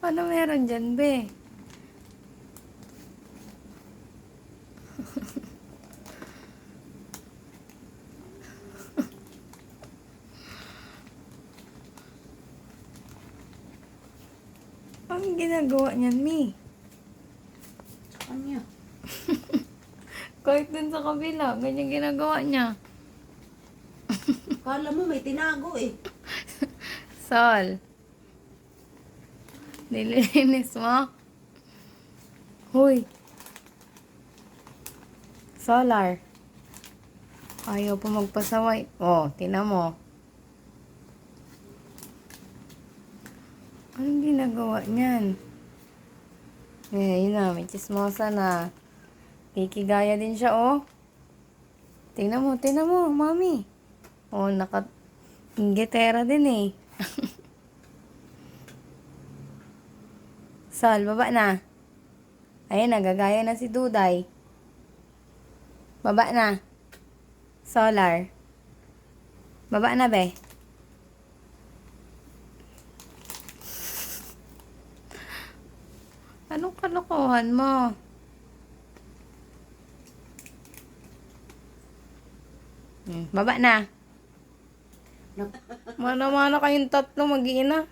Ano meron dyan, be? Ang ginagawa niyan, Mi? Kanya. Kahit dun sa kabila, ganyan ginagawa niya. Kala mo may tinago eh. Sol. Nililinis mo? Huy. Solar. Ayaw pa magpasaway. Oh, tina mo. Anong ginagawa niyan? Eh, yun na. May chismosa na. Kikigaya din siya, oh. Tingnan mo, mami. Oh, naka-inggitera din eh. Sol, baba na. Ayun, nagagaya na si Duday. Baba na. Solar. Baba na, be. Anong kalokohan mo? Baba na. Mana-mana kayong tatlo mag-iina.